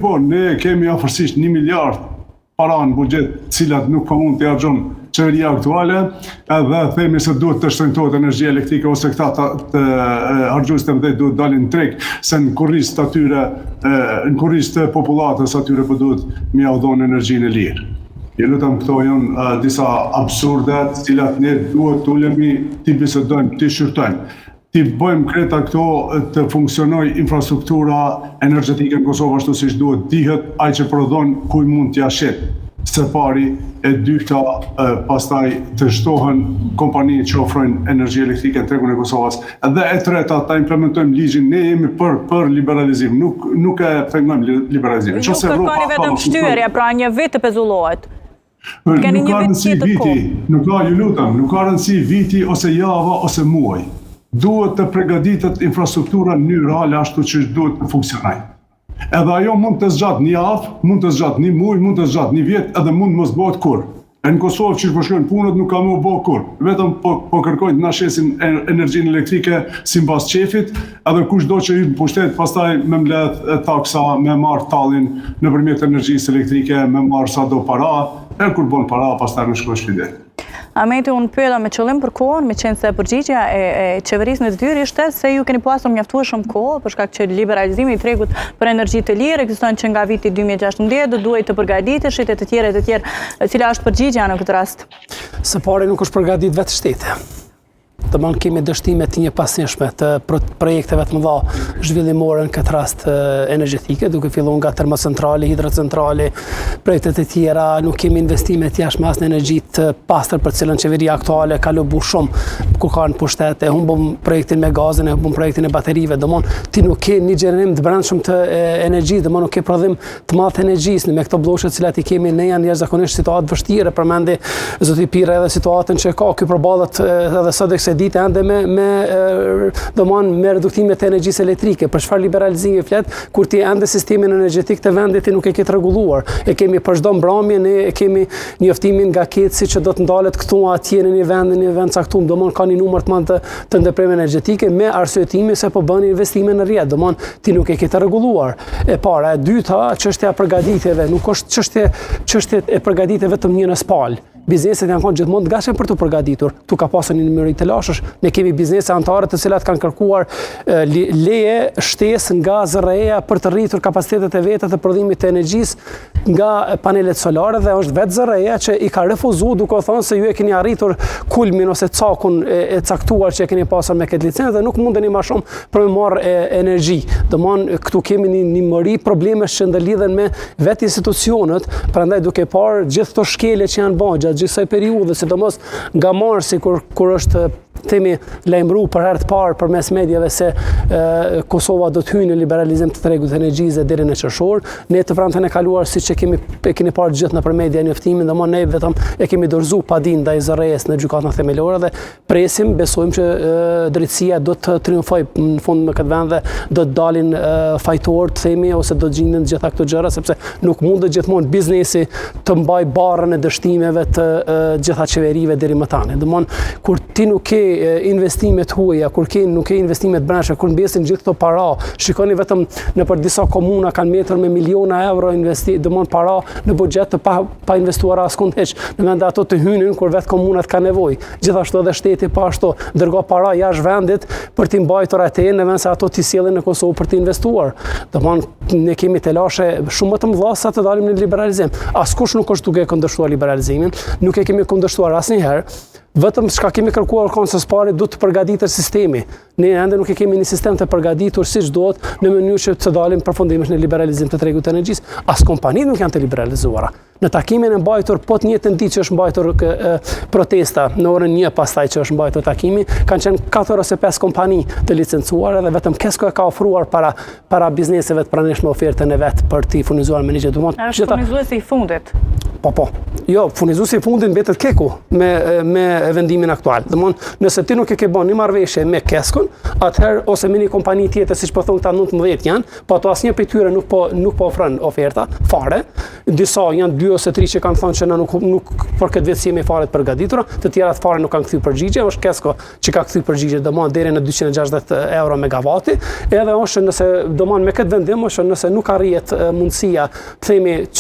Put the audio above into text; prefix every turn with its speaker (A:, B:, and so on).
A: Po, ne kemi afërsisht 1 miliard para në buxhet, cilat nuk po mund të harxhon qeveria aktuale, edhe themi se duhet të shtrenjtohet energjia elektrike ose këta të harxhues të mëdhenj duhet dalin në treg, se në kurriz të atyre, në kurriz të popullatës atyre po duhet mi ia dhon energjinë e lirë. Je lutem, këto janë disa absurde, të cilat ne duhet të ulemi, ti bisedojmë, ti shqyrtojmë. Ti bëjmë kreta këto të funksionoj infrastruktura energjetike në Kosovë ashtu siç duhet, dihet ai që prodhon kuj mund t'ja shet. Së pari, e dyta, pastaj të shtohen kompanitë që ofrojnë energji elektrike në tregun e Kosovës. Dhe e treta, ta implementojmë ligjin, ne jemi për liberalizim, nuk e pengojmë liberalizimin.
B: Ju kërkoni vetëm shtyerja, pra një vit të pezullohet.
A: Nuk ka rëndësi viti, nuk ka rëndësi viti ose java ose muaj. Duhet të përgatitet infrastruktura në mënyrë reale ashtu që duhet të funksionojë. Edhe ajo mund të zgjat 1 javë, mund të zgjat 1 muaj, mund të zgjat 1 vjet, edhe mund mos bëhet kurrë. Në Kosovë që po shkojnë punët nuk ka më bëu kurrë. Vetëm po kërkojnë të na shesin energjinë elektrike sipas qefit, edhe kushdo që hyn në pushtet pastaj më mbledh taksa, më marr tallin nëpërmjet energjisë elektrike, më marr sado para, e kur bën para pastaj më shkon shpide.
B: Ahmeti, unë pyeta me qëllim për kohën, me qenë se përgjigjja e qeverisë në detyrë ishte se ju keni pasur mjaftueshëm kohë për shkak që liberalizimi i tregut për energji të lirë ekziston që nga viti 2016, do duhet të përgatitesh e të tjerë. Cila është përgjigjja në këtë rast?
C: Së pari nuk është përgatit vetë shteti. Të mund kemi dështime të një pasnjëshme të projekteve të mëdha zhvillimore në këtë rast energjetike, duke filluar nga termocentrale, hidrocentrale, projektet e tjera, nuk kemi investime të jashtme as në energji të pastër për cilën qeveria aktuale ka lobu shumë kur ka në pushtet, e humbëm projektin me gazin, e humbëm projektin e baterive, domon ti nuk ke një gjenerim të brendshëm të energjisë, domon nuk ke prodhim të madh të energjisë, me këto bllokë të cilat i kemi ne janë jashtëzakonisht situatë vështire, përmendi zoti Pira edhe situatën që ka ky përballet edhe sot ditë ende me reduktimet e energjisë elektrike. Për çfarë liberalizimi flet kur ti ende sistemin energjetik të vendit ti nuk e ke të rregulluar. E kemi për çdo mbrëmje ne e kemi njoftimin nga KEC që do të ndalet këtu atje në një vend caktuar. Domon ka një numër të madh të ndërprerjeve energjetike me arsyetimin se po bën investime në rrjet. Domon ti nuk e ke të rregulluar. E para, e dyta, çështja e përgatitjeve, nuk është çështje e përgatitjeve vetëm një në spal. Bizneset janë qenë gjithmonë të gatshëm për të përgatitur. Tu ka pasur një numër të lashësh. Ne kemi biznese anëtare të cilat kanë kërkuar leje shtesë nga ZRE-ja për të rritur kapacitetet e veta të prodhimit të energjisë nga panelet solare dhe është vetë ZRE-ja që i ka refuzuar duke thënë se ju e keni arritur kulmin ose cakun e caktuar që e keni pasur me këtë licencë dhe nuk mundeni më shumë për të marrë energji. Domthonë këtu kemi një mëri problemesh që ndërlidhen me vetë institucionet, prandaj duke parë gjithë këto shkele që janë bërë gjatë gjithsej periudhe, sidomos nga marsi kur është themi lajmëruar për herë të parë përmes medjave se Kosova do të hyjë në liberalizim të tregut të energjisë deri në qershor. Ne të premten e kaluar siç e keni parë gjithë nëpër media njoftimin, domthonë ne vetëm e kemi dorëzuar padin ndaj ZRE-s në gjykatën themelore dhe presim, besojmë që drejtësia do të triumfojë në fund në këtë vend dhe do të dalin fajtor të themi ose do të gjenden gjitha këto gjëra sepse nuk mundet gjithmonë biznesi të mbaj barrën e dështimeve të gjitha qeverive deri më tani. Domthonë kur ti nuk ke investimet huaja, kur nuk ke investimet brendshme, kur mbesin gjithë këto para, shikoni vetëm nëpër disa komuna kanë mbetur me miliona euro domthonë para në buxhet të pa investuar askund hiç, në vend ato të hynin kur vetë komunat kanë nevojë. Gjithashtu edhe shteti pa ashtu dërgo para jashtë vendit për t'i mbajtur atë në vend se ato t'i sjellin në Kosovë për të investuar. Domthonë ne kemi telashe shumë më të mëdha sa të dalim në liberalizim. Askush nuk është duke kundërshtuar liberalizimin, nuk e kemi kundërshtuar asnjëherë. Vetëm çka kemi kërkuar kohës së pari do të përgatitet sistemi. Ne ende nuk e kemi një sistem të përgatitur siç duhet në mënyrë që të dalim përfundimisht në liberalizim të tregut të energjisë. As kompanitë nuk janë të liberalizuara. Në takimin e mbajtur po të njëjtën ditë që është mbajtur protesta në orën 1 pastaj që është mbajtur takimi, kanë qenë 4 ose 5 kompani të licencuara dhe vetëm Kesko e ka ofruar para bizneseve të pranishme ofertën e vet për të furnizuar me ligje.
B: Është furnizuesi i fundit.
C: Po. Jo, furnizuesi i fundit mbetet Keku me vendimin aktual. Domthonë, nëse ti nuk e ke bën një marrëveshje me Keskun, atëherë ose me një kompani tjetër siç po thon këta 19 janë, po ato asnjë prej tyre nuk po ofron oferta fare. Disa janë 2 ose 3 që kanë thënë që na nuk për këtë vit jemi fare të përgatitura, të tjerat fare nuk kanë kthyr përgjigje, është Kesko që ka kthyr përgjigje domthonë deri në 260 euro megavati. Edhe është nëse domthonë me këtë vendim është nëse nuk arrihet mundësia, themi